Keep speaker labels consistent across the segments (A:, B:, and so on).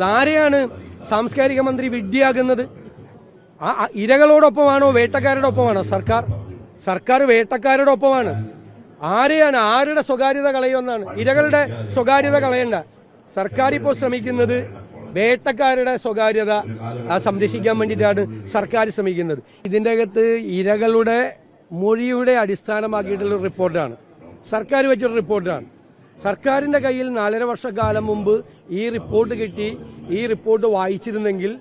A: ആരെയാണ് സാംസ്കാരിക മന്ത്രി വിഡ്ഢിയാകുന്നത്? ഇരകളോടൊപ്പമാണോ വേട്ടക്കാരുടെ ഒപ്പമാണോ സർക്കാർ? സർക്കാർ വേട്ടക്കാരുടെ ഒപ്പമാണ്. ആരുടെ സ്വകാര്യത കളയുമെന്നാണ്? ഇരകളുടെ സ്വകാര്യത കളയണ്ട. സർക്കാർ ഇപ്പോൾ ശ്രമിക്കുന്നത് വേട്ടക്കാരുടെ സ്വകാര്യത സംരക്ഷിക്കാൻ വേണ്ടിയിട്ടാണ് സർക്കാർ ശ്രമിക്കുന്നത്. ഇതിൻ്റെ അകത്ത് ഇരകളുടെ മൊഴിയുടെ അടിസ്ഥാനമാക്കിയിട്ടുള്ള റിപ്പോർട്ടാണ്, സർക്കാർ വെച്ചൊരു റിപ്പോർട്ടാണ്. സർക്കാരിന്റെ കയ്യിൽ 4.5 വർഷക്കാലം മുമ്പ് ഈ റിപ്പോർട്ട് കിട്ടി, ഈ റിപ്പോർട്ട് വായിച്ചിരുന്നെങ്കിൽ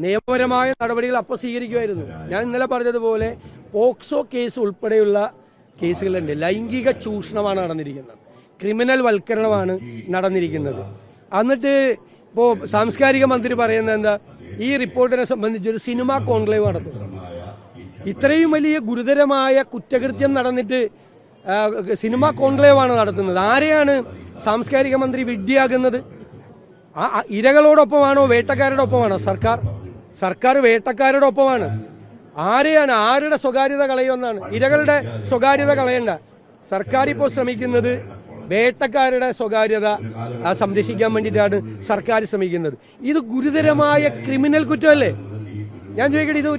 A: നിയമപരമായ നടപടികൾ അപ്പോൾ സ്വീകരിക്കുമായിരുന്നു. ഞാൻ ഇന്നലെ പറഞ്ഞതുപോലെ പോക്സോ കേസ് ഉൾപ്പെടെയുള്ള കേസുകളുണ്ട്. ലൈംഗിക ചൂഷണമാണ് നടന്നിരിക്കുന്നത്, ക്രിമിനൽ വൽക്കരണമാണ് നടന്നിരിക്കുന്നത്. എന്നിട്ട് ഇപ്പോൾ സാംസ്കാരിക മന്ത്രി പറയുന്നത് എന്താ? ഈ റിപ്പോർട്ടിനെ സംബന്ധിച്ചൊരു സിനിമാ കോൺക്ലേവ് നടത്തും. ഇത്രയും വലിയ ഗുരുതരമായ കുറ്റകൃത്യം നടന്നിട്ട് സിനിമാ കോൺക്ലേവാണ് നടത്തുന്നത്. ആരെയാണ് സാംസ്കാരിക മന്ത്രി വിഡ്ഢിയാകുന്നത്? ഇരകളോടൊപ്പമാണോ വേട്ടക്കാരുടെ ഒപ്പമാണോ സർക്കാർ? സർക്കാർ വേട്ടക്കാരുടെ ഒപ്പമാണ്. ആരുടെ സ്വകാര്യത കളയുമെന്നാണ്? ഇരകളുടെ സ്വകാര്യത കളയണ്ട. സർക്കാർ ഇപ്പോൾ ശ്രമിക്കുന്നത് വേട്ടക്കാരുടെ സ്വകാര്യത സംരക്ഷിക്കാൻ വേണ്ടിയിട്ടാണ് സർക്കാർ ശ്രമിക്കുന്നത്. ഇത് ഗുരുതരമായ ക്രിമിനൽ കുറ്റമല്ലേ? ഞാൻ ചോദിക്കട്ടെ, ഇത്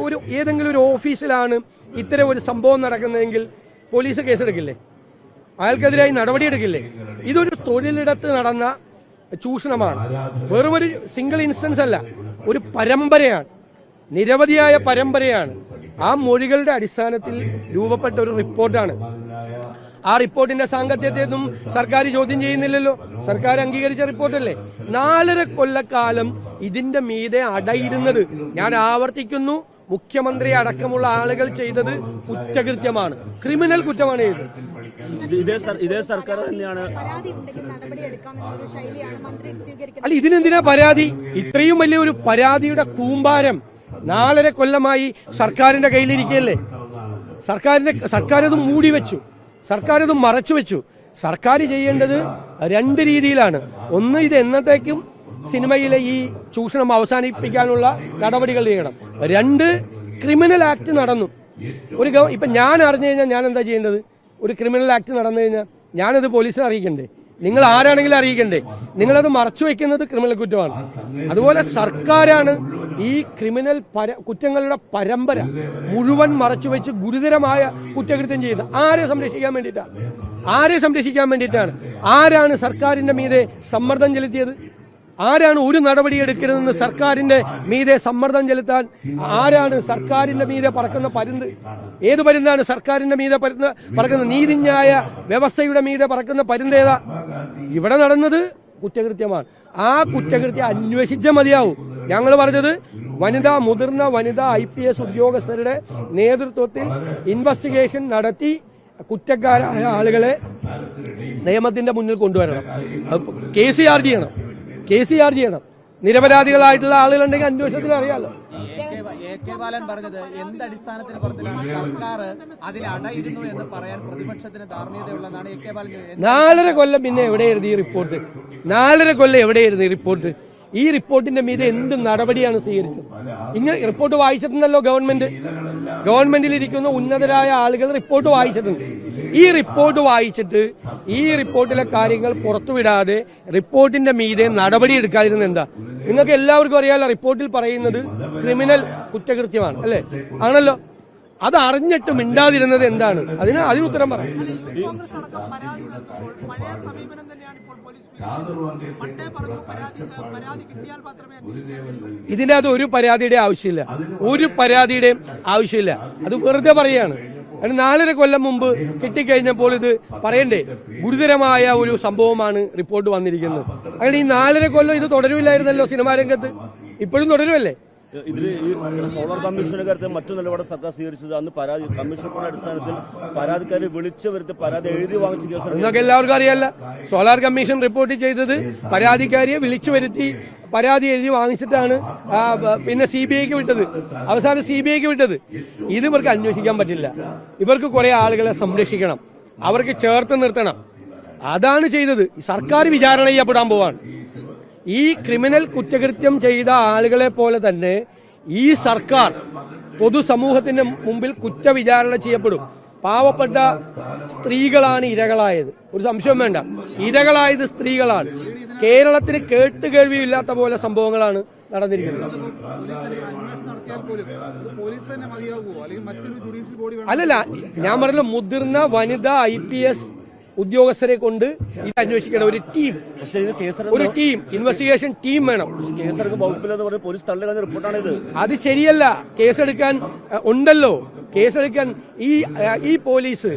A: ഒരു ഏതെങ്കിലും ഒരു ഓഫീസിലാണ് ഇത്തരം ഒരു സംഭവം നടക്കുന്നതെങ്കിൽ പോലീസ് കേസെടുക്കില്ലേ? അയാൾക്കെതിരായി നടപടിയെടുക്കില്ലേ? ഇതൊരു തൊഴിലിടത്ത് നടന്ന ചൂഷണമാണ്. വെറും ഒരു സിംഗിൾ ഇൻസ്റ്റൻസ് അല്ല, ഒരു പരമ്പരയാണ്, നിരവധിയായ പരമ്പരയാണ്. ആ മൊഴികളുടെ അടിസ്ഥാനത്തിൽ രൂപപ്പെട്ട ഒരു റിപ്പോർട്ടാണ്. ആ റിപ്പോർട്ടിന്റെ സാങ്കത്യത്തെയൊന്നും സർക്കാർ ചോദ്യം ചെയ്യുന്നില്ലല്ലോ. സർക്കാർ അംഗീകരിച്ച റിപ്പോർട്ടല്ലേ? 4.5 കൊല്ലക്കാലം ഇതിന്റെ മീതെ അടയിരുന്നത്, ഞാൻ ആവർത്തിക്കുന്നു, മുഖ്യമന്ത്രി അടക്കമുള്ള ആളുകൾ ചെയ്തത് കുറ്റകൃത്യമാണ്, ക്രിമിനൽ കുറ്റമാണ് ചെയ്തത്.
B: ഇതേ സർക്കാർ തന്നെയാണ്.
A: അല്ല, ഇതിനെന്തിനാ പരാതി? ഇത്രയും വലിയ ഒരു പരാതിയുടെ കൂമ്പാരം 4.5 കൊല്ലമായി സർക്കാരിന്റെ കയ്യിലിരിക്കുകയല്ലേ? സർക്കാരത് മൂടി വെച്ചു, സർക്കാരത് മറച്ചു വെച്ചു. സർക്കാർ ചെയ്യേണ്ടത് 2 രീതിയിലാണ്. ഒന്ന്, ഇത് എന്നത്തേക്കും സിനിമയിലെ ഈ ചൂഷണം അവസാനിപ്പിക്കാനുള്ള നടപടികൾ ചെയ്യണം. 2, ക്രിമിനൽ ആക്ട് നടന്നു. ഇപ്പൊ ഞാൻ അറിഞ്ഞു കഴിഞ്ഞാൽ ഞാൻ എന്താ ചെയ്യേണ്ടത്? ഒരു ക്രിമിനൽ ആക്ട് നടന്നു കഴിഞ്ഞാൽ ഞാനത് പോലീസിനെ അറിയിക്കണ്ടേ? നിങ്ങൾ ആരാണെങ്കിലും അറിയിക്കണ്ടേ? നിങ്ങളത് മറച്ചു വെക്കുന്നത് ക്രിമിനൽ കുറ്റമാണ്. അതുപോലെ സർക്കാരാണ് ഈ ക്രിമിനൽ കുറ്റങ്ങളുടെ പരമ്പര മുഴുവൻ മറച്ചു വെച്ച് ഗുരുതരമായ കുറ്റകൃത്യം ചെയ്ത് ആരെ സംരക്ഷിക്കാൻ വേണ്ടിയിട്ടാണ്? ആരാണ് സർക്കാരിന്റെ മീതെ സമ്മർദ്ദം ചെലുത്തിയത്? ആരാണ് ഒരു നടപടി എടുക്കരുതെന്ന് സർക്കാരിന്റെ മീതെ സമ്മർദ്ദം ചെലുത്താൻ? ആരാണ് സർക്കാരിന്റെ മീതെ പറക്കുന്ന പരുന്ത്? ഏത് പരുന്താണ് സർക്കാരിന്റെ മീതെ പറക്കുന്ന? നീതിന്യായ വ്യവസ്ഥയുടെ മീതെ പറക്കുന്ന പരുന്തേതാ? ഇവിടെ നടന്നത് കുറ്റകൃത്യമാണ്. ആ കുറ്റകൃത്യം അന്വേഷിച്ച മതിയാവും. ഞങ്ങൾ പറഞ്ഞത് മുതിർന്ന വനിതാ IPS ഉദ്യോഗസ്ഥരുടെ നേതൃത്വത്തിൽ ഇൻവെസ്റ്റിഗേഷൻ നടത്തി കുറ്റക്കാരായ ആളുകളെ നിയമത്തിന്റെ മുന്നിൽ കൊണ്ടുവരണം. കേസ് ചാർജ് ചെയ്യണം. നിരപരാധികളായിട്ടുള്ള ആളുകളുണ്ടെങ്കിൽ അന്വേഷണത്തിൽ അറിയാലോ.
C: ബാലൻ പറഞ്ഞത് എന്തടിസ്ഥാനത്തിന് പുറത്തിലാണ് സർക്കാർ അതിൽ അടയിരുന്നു എന്ന് പറയാൻ പ്രതിപക്ഷത്തിന് ധാർമ്മികതയുള്ളതാണ് ബാലൻ.
A: 4.5 കൊല്ലം പിന്നെ എവിടെയായിരുന്നു ഈ റിപ്പോർട്ട്? 4.5 കൊല്ലം എവിടെയായിരുന്നു ഈ റിപ്പോർട്ട്? ഈ റിപ്പോർട്ടിന്റെ മീതെ എന്ത് നടപടിയാണ് സ്വീകരിച്ചത്? ഇങ്ങനെ റിപ്പോർട്ട് വായിച്ചിട്ടുണ്ടല്ലോ ഗവൺമെന്റിൽ ഇരിക്കുന്ന ഉന്നതരായ ആളുകൾ റിപ്പോർട്ട് വായിച്ചിട്ടുണ്ട്. ഈ റിപ്പോർട്ട് വായിച്ചിട്ട് ഈ റിപ്പോർട്ടിലെ കാര്യങ്ങൾ പുറത്തുവിടാതെ റിപ്പോർട്ടിന്റെ മീതെ നടപടി എടുക്കാതിരുന്ന എന്താ? നിങ്ങൾക്ക് എല്ലാവർക്കും അറിയാലോ, റിപ്പോർട്ടിൽ പറയുന്നത് ക്രിമിനൽ കുറ്റകൃത്യമാണ് അല്ലേ? ആണല്ലോ. അത് അറിഞ്ഞിട്ട് മിണ്ടാതിരുന്നത് എന്താണ്? അതിന് ഉത്തരം പറയാം. ഇതിന്റെ അത് ഒരു പരാതിയുടെ ആവശ്യമില്ല. അത് വെറുതെ പറയാണ്. 4.5 കൊല്ലം മുമ്പ് കിട്ടിക്കഴിഞ്ഞപ്പോൾ ഇത് പറയണ്ടേ? ഗുരുതരമായ ഒരു സംഭവമാണ് റിപ്പോർട്ട് വന്നിരിക്കുന്നത്. അങ്ങനെ ഈ 4.5 കൊല്ലം ഇത് തുടരുമില്ലായിരുന്നല്ലോ സിനിമാ രംഗത്ത്, ഇപ്പോഴും തുടരുമല്ലേ?
B: ഇതിൽ ഈ സോളാർ കമ്മീഷന്റെ കാര്യത്തിൽ മറ്റു നിലപാട് സർക്കാർ സ്വീകരിച്ചത് അന്ന് കമ്മീഷന്റെ അടിസ്ഥാനത്തിൽ പരാതിക്കാരെ വിളിച്ചു വരുത്തി പരാതി എഴുതി വാങ്ങിച്ച കേസ്
A: നിങ്ങൾക്ക് എല്ലാവർക്കും അറിയാല്ല. സോളാർ കമ്മീഷൻ റിപ്പോർട്ട് ചെയ്തത് പരാതിക്കാരിയെ വിളിച്ചു വരുത്തി പരാതി എഴുതി വാങ്ങിച്ചിട്ടാണ് പിന്നെ CBIക്ക് വിട്ടത്. അവസാനം CBIക്ക് വിട്ടത്. ഇത് ഇവർക്ക് അന്വേഷിക്കാൻ പറ്റില്ല. ഇവർക്ക് കുറെ ആളുകളെ സംരക്ഷിക്കണം, അവർക്ക് ചേർത്ത് നിർത്തണം. അതാണ് ചെയ്തത്. സർക്കാർ വിചാരണ ചെയ്യപ്പെടാൻ പോവാണ്. ഈ ക്രിമിനൽ കുറ്റകൃത്യം ചെയ്ത ആളുകളെ പോലെ തന്നെ ഈ സർക്കാർ പൊതുസമൂഹത്തിന്റെ മുമ്പിൽ കുറ്റവിചാരണ ചെയ്യപ്പെടും. പാവപ്പെട്ട സ്ത്രീകളാണ് ഇരകളായത്. ഒരു സംശയം വേണ്ട, ഇരകളായത് സ്ത്രീകളാണ്. കേരളത്തിന് കേട്ടുകേൾവിയില്ലാത്ത പോലെ സംഭവങ്ങളാണ് നടന്നിരിക്കുന്നത്. അല്ലല്ല, ഞാൻ പറഞ്ഞ മുതിർന്ന വനിതാ IPS ഉദ്യോഗസ്ഥരെ കൊണ്ട് ഇത് അന്വേഷിക്കണം. ഒരു ടീം ഇൻവെസ്റ്റിഗേഷൻ ടീം വേണം.
B: കേസെടുക്കാൻ വകുപ്പില്ലെന്ന് പറഞ്ഞ് പോലീസ് തള്ളിയ റിപ്പോർട്ടാണിത്.
A: അത് ശരിയല്ല. കേസെടുക്കാൻ ഉണ്ടല്ലോ. കേസെടുക്കാൻ ഈ പോലീസ്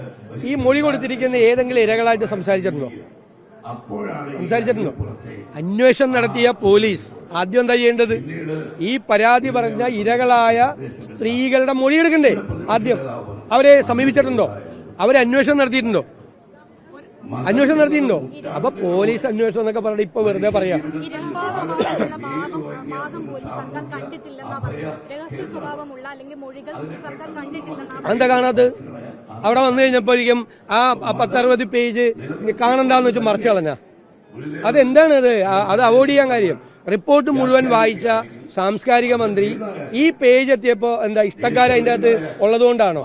A: ഈ മൊഴി കൊടുത്തിരിക്കുന്ന ഏതെങ്കിലും ഇരകളായിട്ട് സംസാരിച്ചിട്ടുണ്ടോ? അന്വേഷണം നടത്തിയ പോലീസ് ആദ്യം എന്താ ചെയ്യേണ്ടത്? ഈ പരാതി പറഞ്ഞ ഇരകളായ സ്ത്രീകളുടെ മൊഴിയെടുക്കണ്ടേ? ആദ്യം അവരെ സമീപിച്ചിട്ടുണ്ടോ? അവരെ അന്വേഷണം നടത്തിയിട്ടുണ്ടോ? അപ്പൊ പോലീസ് അന്വേഷണം എന്നൊക്കെ പറഞ്ഞിട്ട് ഇപ്പൊ വെറുതെ പറയാം. എന്താ കാണാത്തത്? അവിടെ വന്നു കഴിഞ്ഞപ്പോഴേക്കും ആ 10-60 പേജ് കാണണ്ടെന്ന് വെച്ച് മറച്ചു കളഞ്ഞ അതെന്താണ്? അത് അവോയ്ഡ് ചെയ്യാൻ കാര്യം. റിപ്പോർട്ട് മുഴുവൻ വായിച്ച സാംസ്കാരിക മന്ത്രി ഈ പേജ് എത്തിയപ്പോ എന്താ ഇഷ്ടക്കാർ അതിൻ്റെ അകത്ത് ഉള്ളതുകൊണ്ടാണോ?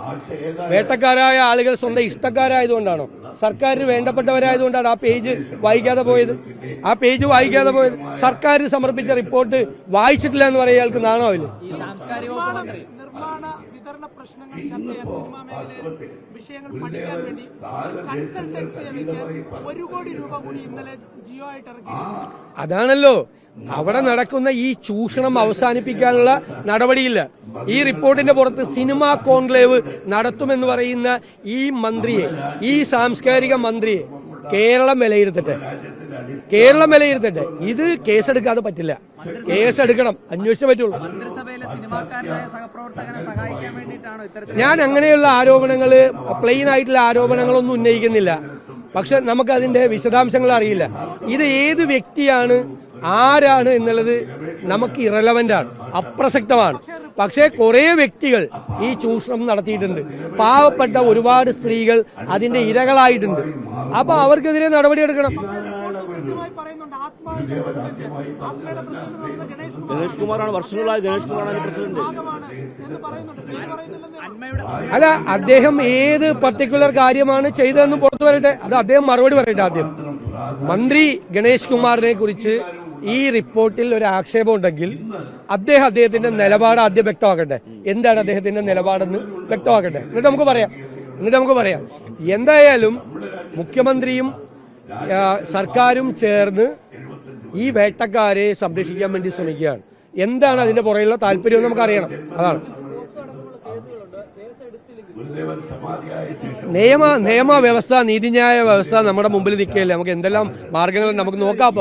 A: വേട്ടക്കാരായ ആളുകൾ സ്വന്തം ഇഷ്ടക്കാരായതുകൊണ്ടാണോ? സർക്കാരിന് വേണ്ടപ്പെട്ടവരായതുകൊണ്ടാണ് ആ പേജ് വായിക്കാതെ പോയത്. സർക്കാർ സമർപ്പിച്ച റിപ്പോർട്ട് വായിച്ചിട്ടില്ല എന്ന് പറയാൻ അയാൾക്ക് നാണമാവില്ല.
D: നിർമ്മാണ വിതരണ പ്രശ്നങ്ങൾ ചർച്ച ചെയ്യാൻ സിനിമാ മേഖലയിലെ വിഷയങ്ങൾ പഠിക്കാൻ വേണ്ടി കൺസൾട്ടൻസിയെ വെച്ച് 1 കോടി രൂപ കൂടി ഇന്നലെ ജിയോ ആയിട്ട് ഇറക്കി.
A: അതാണല്ലോ അവിടെ നടക്കുന്ന ഈ ചൂഷണം അവസാനിപ്പിക്കാനുള്ള നടപടിയില്ല. ഈ റിപ്പോർട്ടിന്റെ പുറത്ത് സിനിമാ കോൺക്ലേവ് നടത്തുമെന്ന് പറയുന്ന ഈ മന്ത്രിയെ, ഈ സാംസ്കാരിക മന്ത്രിയെ കേരളം വിലയിരുത്തട്ടെ. ഇത് കേസെടുക്കാതെ പറ്റില്ല. കേസെടുക്കണം, അന്വേഷിച്ചേ പറ്റുള്ളൂ. ഞാൻ അങ്ങനെയുള്ള ആരോപണങ്ങള്, പ്ലെയിൻ ആയിട്ടുള്ള ആരോപണങ്ങളൊന്നും ഉന്നയിക്കുന്നില്ല. പക്ഷെ നമുക്കതിന്റെ വിശദാംശങ്ങൾ അറിയില്ല. ഇത് ഏത് വ്യക്തിയാണ്, ആരാണ് എന്നുള്ളത് നമുക്ക് ഇറലവന്റ് ആണ്, അപ്രസക്തമാണ്. പക്ഷേ കുറെ വ്യക്തികൾ ഈ ചൂഷണം നടത്തിയിട്ടുണ്ട്. പാവപ്പെട്ട ഒരുപാട് സ്ത്രീകൾ അതിന്റെ ഇരകളായിട്ടുണ്ട്. അപ്പൊ അവർക്കെതിരെ നടപടിയെടുക്കണം.
B: ഗണേഷ് കുമാറാണ് വർഷങ്ങളായി പ്രസിഡന്റ്.
A: അല്ല, അദ്ദേഹം ഏത് പർട്ടിക്കുലർ കാര്യമാണ് ചെയ്തതെന്ന് പുറത്തു വരട്ടെ. അത് അദ്ദേഹം മറുപടി പറയട്ടെ. ആദ്യം മന്ത്രി ഗണേഷ് കുമാറിനെ കുറിച്ച് ഈ റിപ്പോർട്ടിൽ ഒരു ആക്ഷേപം ഉണ്ടെങ്കിൽ അദ്ദേഹത്തിന്റെ നിലപാട് ആദ്യം വ്യക്തമാക്കട്ടെ. എന്താണ് അദ്ദേഹത്തിന്റെ നിലപാടെന്ന് വ്യക്തമാക്കട്ടെ. എന്നിട്ട് നമുക്ക് പറയാം. എന്തായാലും മുഖ്യമന്ത്രിയും സർക്കാരും ചേർന്ന് ഈ വേട്ടക്കാരെ സംരക്ഷിക്കാൻ വേണ്ടി ശ്രമിക്കുകയാണ്. എന്താണ് അതിന്റെ പുറകിലുള്ള താല്പര്യം നമുക്കറിയണം. അതാണ് നിയമ വ്യവസ്ഥ, നീതിന്യായ വ്യവസ്ഥ നമ്മുടെ മുമ്പിൽ നിൽക്കുകയല്ലേ. നമുക്ക് എന്തെല്ലാം മാർഗങ്ങൾ നമുക്ക് നോക്കാം.